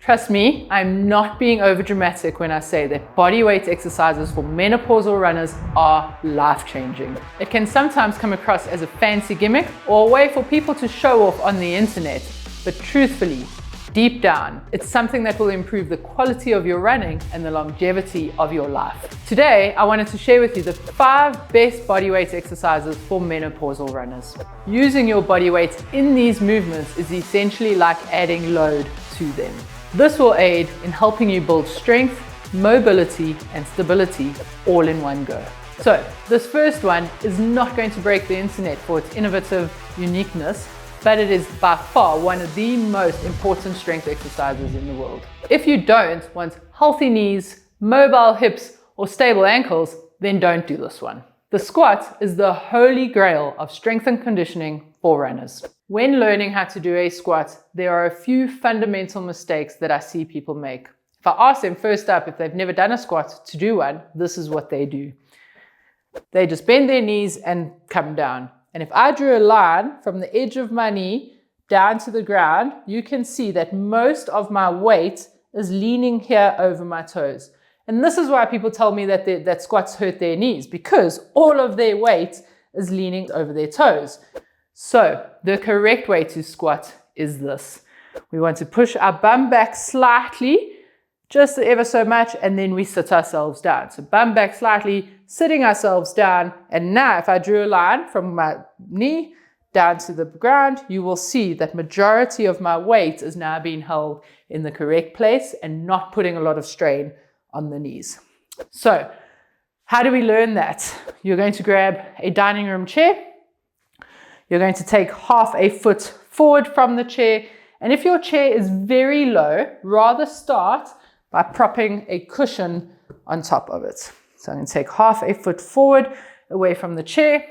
Trust me, I'm not being overdramatic when I say that bodyweight exercises for menopausal runners are life-changing. It can sometimes come across as a fancy gimmick or a way for people to show off on the internet, but truthfully, deep down, it's something that will improve the quality of your running and the longevity of your life. Today, I wanted to share with you the 5 best bodyweight exercises for menopausal runners. Using your body weight in these movements is essentially like adding load to them. This will aid in helping you build strength, mobility, and stability all in one go. So, this first one is not going to break the internet for its innovative uniqueness, but it is by far one of the most important strength exercises in the world. If you don't want healthy knees, mobile hips, or stable ankles, then don't do this one. The squat is the holy grail of strength and conditioning for runners. When learning how to do a squat, there are a few fundamental mistakes that I see people make. If I ask them first up if they've never done a squat to do one, this is what they do. They just bend their knees and come down. And if I drew a line from the edge of my knee down to the ground, you can see that most of my weight is leaning here over my toes. And this is why people tell me that squats hurt their knees, because all of their weight is leaning over their toes. So the correct way to squat is this. We want to push our bum back slightly, just ever so much, and then we sit ourselves down. So bum back slightly, sitting ourselves down. And now if I drew a line from my knee down to the ground, you will see that majority of my weight is now being held in the correct place and not putting a lot of strain on the knees. So how do we learn that? You're going to grab a dining room chair. You're going to take half a foot forward from the chair. And if your chair is very low, rather start by propping a cushion on top of it. So I'm going to take half a foot forward away from the chair.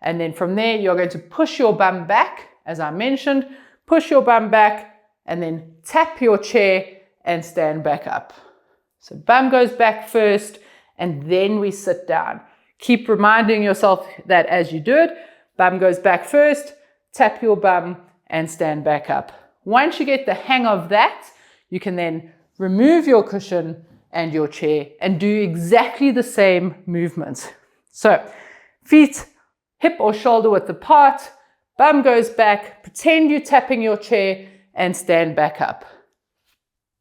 And then from there, you're going to push your bum back, as I mentioned, push your bum back and then tap your chair and stand back up. So bum goes back first and then we sit down. Keep reminding yourself that as you do it, bum goes back first, tap your bum and stand back up. Once you get the hang of that, you can then remove your cushion and your chair and do exactly the same movement. So feet hip or shoulder width apart, bum goes back, pretend you're tapping your chair and stand back up.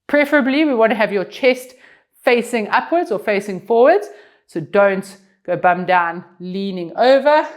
Preferably, we want to have your chest facing upwards or facing forwards. So don't go bum down, leaning over.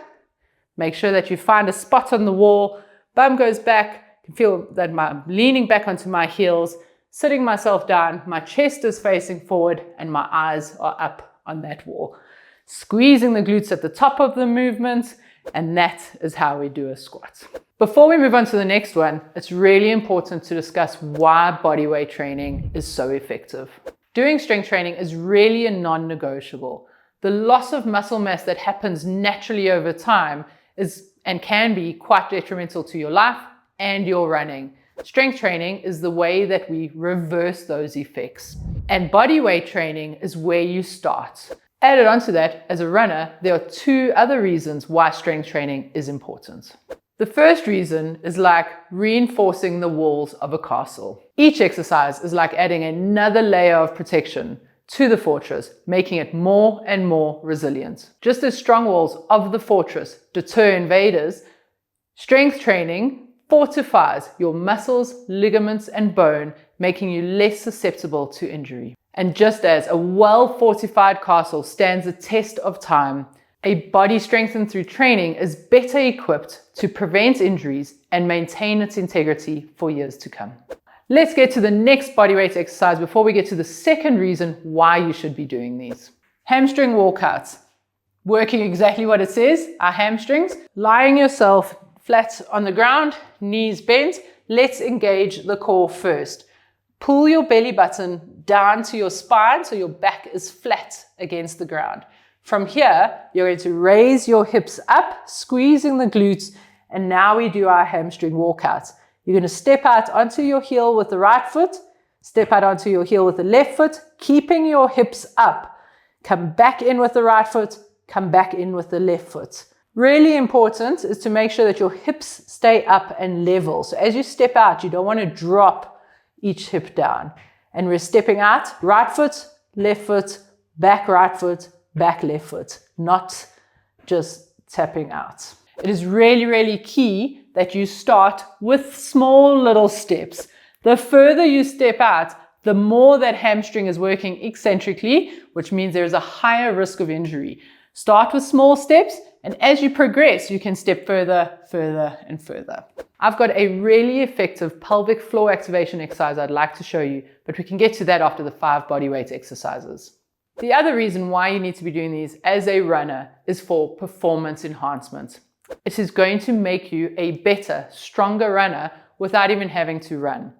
Make sure that you find a spot on the wall. Bum goes back. I can feel that I'm leaning back onto my heels, sitting myself down. My chest is facing forward and my eyes are up on that wall. Squeezing the glutes at the top of the movement. And that is how we do a squat. Before we move on to the next one, it's really important to discuss why bodyweight training is so effective. Doing strength training is really a non-negotiable. The loss of muscle mass that happens naturally over time is and can be quite detrimental to your life and your running. Strength training is the way that we reverse those effects. And bodyweight training is where you start. Added onto that, as a runner, there are 2 other reasons why strength training is important. The first reason is like reinforcing the walls of a castle. Each exercise is like adding another layer of protection to the fortress, making it more and more resilient. Just as strong walls of the fortress deter invaders, strength training fortifies your muscles, ligaments, and bone, making you less susceptible to injury. And just as a well-fortified castle stands the test of time, a body strengthened through training is better equipped to prevent injuries and maintain its integrity for years to come. Let's get to the next bodyweight exercise before we get to the second reason why you should be doing these. Hamstring walkouts. Working exactly what it says, our hamstrings. Lying yourself flat on the ground, knees bent. Let's engage the core first. Pull your belly button down to your spine so your back is flat against the ground. From here, you're going to raise your hips up, squeezing the glutes, and now we do our hamstring walkouts. You're going to step out onto your heel with the right foot, step out onto your heel with the left foot, keeping your hips up. Come back in with the right foot, come back in with the left foot. Really important is to make sure that your hips stay up and level. So as you step out, you don't want to drop each hip down. And we're stepping out, right foot, back right foot, back left foot, not just tapping out. It is really, really key that you start with small little steps. The further you step out, the more that hamstring is working eccentrically, which means there is a higher risk of injury. Start with small steps, and as you progress, you can step further, and further. I've got a really effective pelvic floor activation exercise I'd like to show you, but we can get to that after the 5 bodyweight exercises. The other reason why you need to be doing these as a runner is for performance enhancement. It is going to make you a better, stronger runner without even having to run.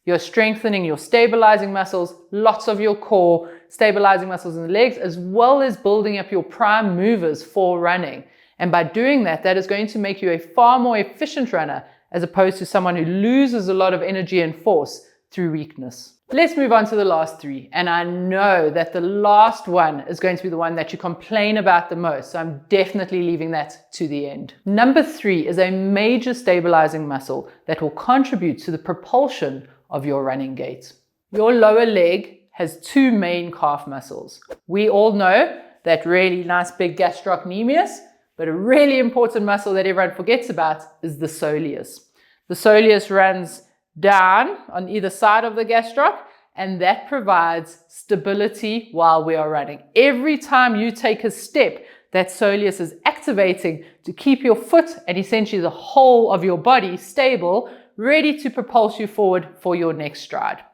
You're strengthening your stabilizing muscles, lots of your core, stabilizing muscles in the legs, as well as building up your prime movers for running. And by doing that, that is going to make you a far more efficient runner as opposed to someone who loses a lot of energy and force through weakness. Let's move on to the last 3. And I know that the last one is going to be the one that you complain about the most. So I'm definitely leaving that to the end. Number 3 is a major stabilizing muscle that will contribute to the propulsion of your running gait. Your lower leg has 2 main calf muscles. We all know that really nice big gastrocnemius, but a really important muscle that everyone forgets about is the soleus. The soleus runs down on either side of the gastroc, and that provides stability while we are running. Every time you take a step, that soleus is activating to keep your foot and essentially the whole of your body stable, ready to propulse you forward for your next stride.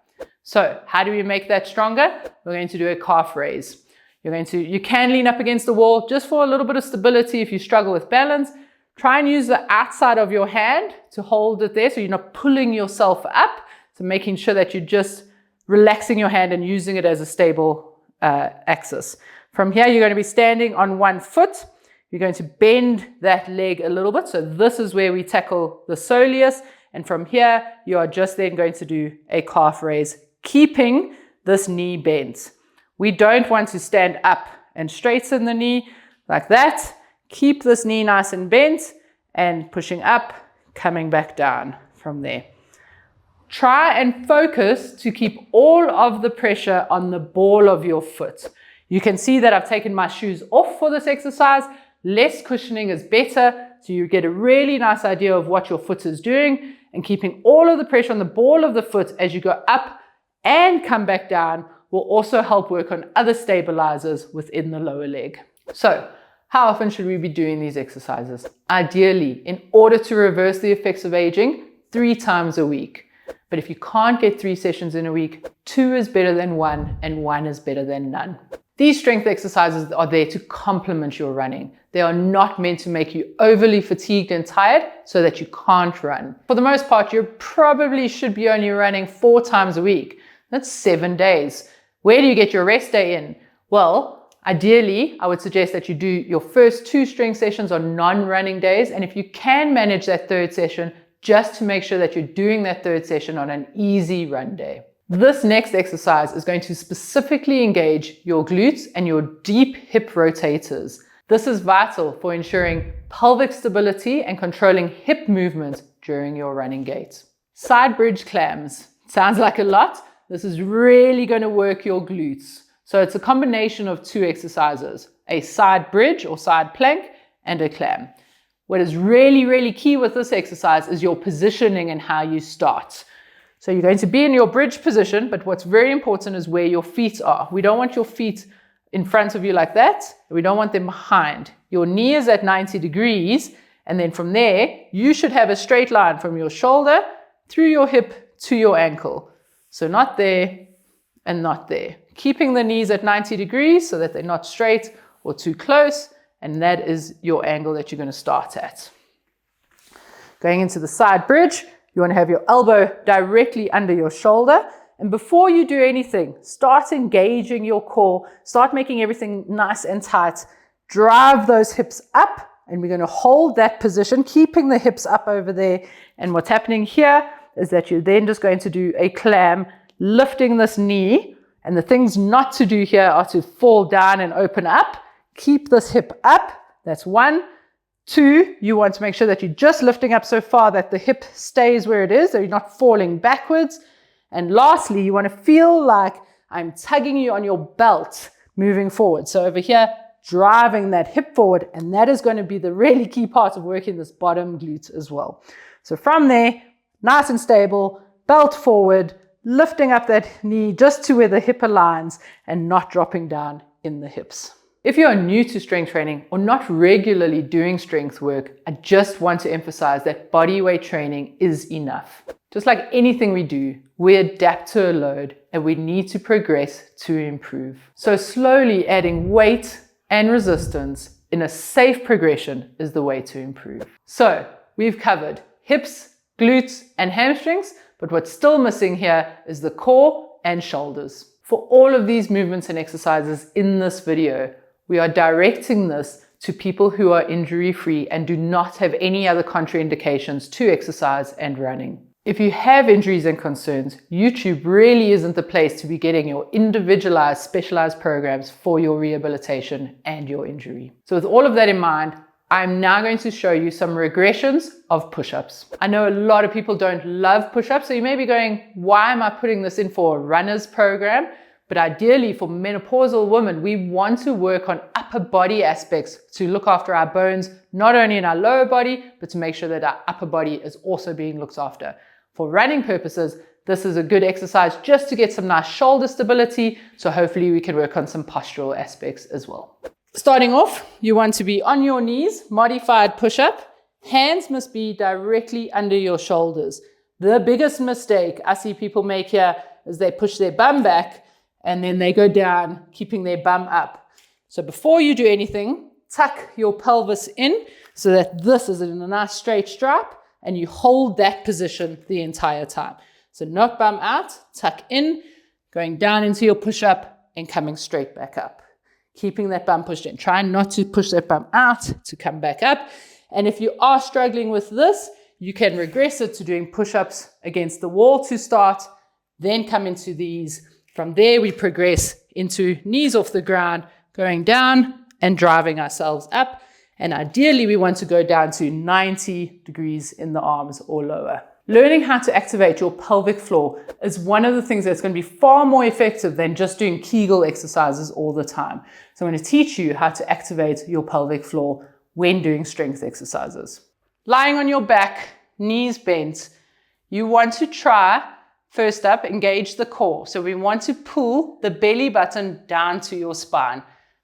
So how do we make that stronger? We're going to do a calf raise. You can lean up against the wall just for a little bit of stability if you struggle with balance. Try and use the outside of your hand to hold it there so you're not pulling yourself up. So making sure that you're just relaxing your hand and using it as a stable axis. From here, you're going to be standing on one foot. You're going to bend that leg a little bit. So this is where we tackle the soleus. And from here, you are just then going to do a calf raise, keeping this knee bent. We don't want to stand up and straighten the knee like that. Keep this knee nice and bent and pushing up, coming back down from there. Try and focus to keep all of the pressure on the ball of your foot. You can see that I've taken my shoes off for this exercise. Less cushioning is better, so you get a really nice idea of what your foot is doing, and keeping all of the pressure on the ball of the foot as you go up and come back down will also help work on other stabilizers within the lower leg. So, how often should we be doing these exercises? Ideally, in order to reverse the effects of aging, 3 times a week. But if you can't get 3 sessions in a week, 2 is better than 1 and 1 is better than none. These strength exercises are there to complement your running. They are not meant to make you overly fatigued and tired so that you can't run. For the most part, you probably should be only running 4 times a week. That's 7 days. Where do you get your rest day in? Well, ideally, I would suggest that you do your first 2 strength sessions on non-running days. And if you can manage that 3rd session, just to make sure that you're doing that 3rd session on an easy run day. This next exercise is going to specifically engage your glutes and your deep hip rotators. This is vital for ensuring pelvic stability and controlling hip movement during your running gait. Side bridge clams. Sounds like a lot. This is really going to work your glutes. So it's a combination of 2 exercises, a side bridge or side plank and a clam. What is really, really key with this exercise is your positioning and how you start. So you're going to be in your bridge position, but what's very important is where your feet are. We don't want your feet in front of you like that. We don't want them behind. Your knee is at 90 degrees, and then from there, you should have a straight line from your shoulder through your hip to your ankle. So not there and not there. Keeping the knees at 90 degrees so that they're not straight or too close, and that is your angle that you're going to start at. Going into the side bridge, you want to have your elbow directly under your shoulder. And before you do anything, start engaging your core. Start making everything nice and tight. Drive those hips up. And we're going to hold that position, keeping the hips up over there. And what's happening here is that you're then just going to do a clam, lifting this knee. And the things not to do here are to fall down and open up. Keep this hip up. That's 1. 2, you want to make sure that you're just lifting up so far that the hip stays where it is, so you're not falling backwards. And lastly, you want to feel like I'm tugging you on your belt moving forward. So over here, driving that hip forward, and that is going to be the really key part of working this bottom glute as well. So from there, nice and stable, belt forward, lifting up that knee just to where the hip aligns and not dropping down in the hips. If you are new to strength training or not regularly doing strength work, I just want to emphasize that body weight training is enough. Just like anything we do, we adapt to a load and we need to progress to improve. So slowly adding weight and resistance in a safe progression is the way to improve. So we've covered hips, glutes, and hamstrings, but what's still missing here is the core and shoulders. For all of these movements and exercises in this video, we are directing this to people who are injury-free and do not have any other contraindications to exercise and running. If you have injuries and concerns, YouTube really isn't the place to be getting your individualized, specialized programs for your rehabilitation and your injury. So with all of that in mind, I'm now going to show you some regressions of push-ups. I know a lot of people don't love push-ups, so you may be going, why am I putting this in for a runner's program? But ideally for menopausal women, we want to work on upper body aspects to look after our bones, not only in our lower body, but to make sure that our upper body is also being looked after. For running purposes, this is a good exercise just to get some nice shoulder stability. So hopefully we can work on some postural aspects as well. Starting off, you want to be on your knees, modified push-up. Hands must be directly under your shoulders. The biggest mistake I see people make here is they push their bum back and then they go down, keeping their bum up. So before you do anything, tuck your pelvis in so that this is in a nice straight stripe and you hold that position the entire time. So not bum out, tuck in, going down into your push-up and coming straight back up. Keeping that bum pushed in. Try not to push that bum out to come back up. And if you are struggling with this, you can regress it to doing push-ups against the wall to start, then come into these. From there, we progress into knees off the ground, going down and driving ourselves up. And ideally, we want to go down to 90 degrees in the arms or lower. Learning how to activate your pelvic floor is one of the things that's going to be far more effective than just doing Kegel exercises all the time. So I'm going to teach you how to activate your pelvic floor when doing strength exercises. Lying on your back, knees bent, you want to try, first up, engage the core. So we want to pull the belly button down to your spine,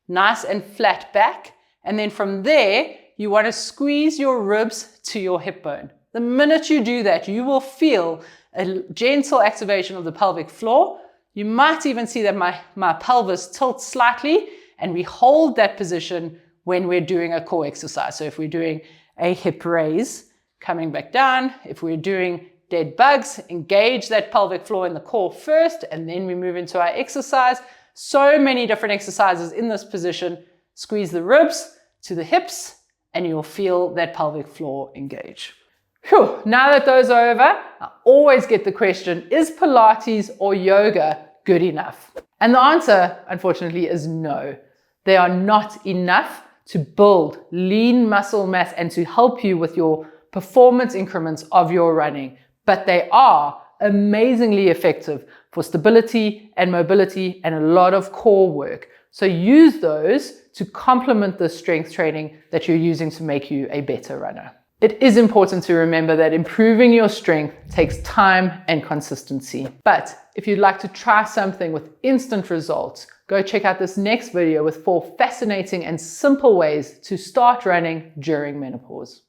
nice and flat back. And then from there, you want to squeeze your ribs to your hip bone. The minute you do that, you will feel a gentle activation of the pelvic floor. You might even see that my pelvis tilts slightly, and we hold that position when we're doing a core exercise. So if we're doing a hip raise, coming back down, if we're doing dead bugs, engage that pelvic floor in the core first, and then we move into our exercise. So many different exercises in this position. Squeeze the ribs to the hips, and you'll feel that pelvic floor engage. Whew, now that those are over, I always get the question, is Pilates or yoga good enough? And the answer, unfortunately, is no. They are not enough to build lean muscle mass and to help you with your performance increments of your running. But they are amazingly effective for stability and mobility and a lot of core work. So use those to complement the strength training that you're using to make you a better runner. It is important to remember that improving your strength takes time and consistency. But if you'd like to try something with instant results, go check out this next video with 4 fascinating and simple ways to start running during menopause.